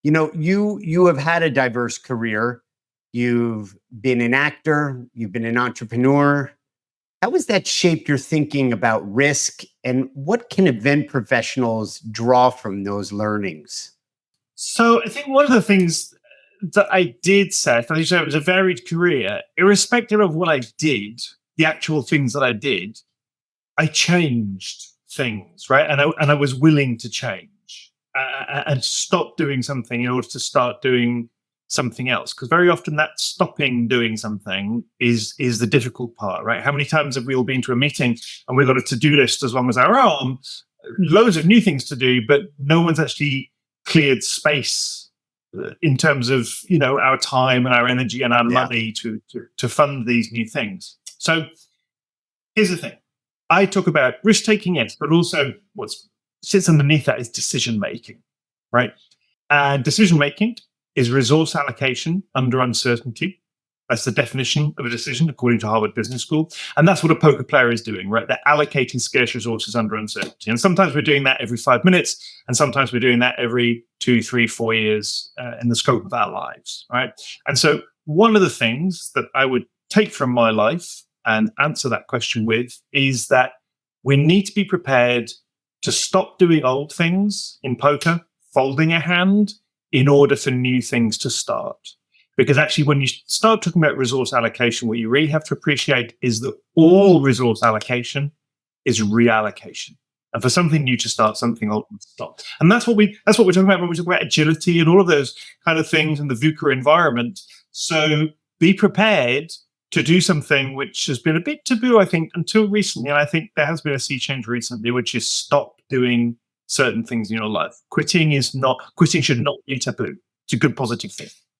You have had a diverse career. You've been an actor, you've been an entrepreneur. How has that shaped your thinking about risk, and what can event professionals draw from those learnings? So I think one of the things that I did say, I thought it was a varied career, irrespective of what I did, the actual things that I did, I changed things, right? And I was willing to change and stop doing something in order to start doing something else. Because very often that stopping doing something is the difficult part, right? How many times have we all been to a meeting and we've got a to-do list as long as our arm, loads of new things to do, but no one's actually cleared space in terms of our time and our energy and our money to fund these new things. So here's the thing. I talk about risk taking, yes, but also what sits underneath that is decision making, right? And decision making is resource allocation under uncertainty. That's the definition of a decision according to Harvard Business School. And that's what a poker player is doing, right? They're allocating scarce resources under uncertainty. And sometimes we're doing that every 5 minutes, and sometimes we're doing that every 2, 3, 4 years in the scope of our lives, right? And so one of the things that I would take from my life and answer that question with is that we need to be prepared to stop doing old things in poker, folding a hand, in order for new things to start. Because actually, when you start talking about resource allocation, what you really have to appreciate is that all resource allocation is reallocation. And for something new to start, something old to stop. And that's what we're talking about when we talk about agility and all of those kind of things in the VUCA environment. So be prepared to do something which has been a bit taboo, I think, until recently. And I think there has been a sea change recently, which is stop doing certain things in your life. Quitting should not be taboo. It's a good positive thing.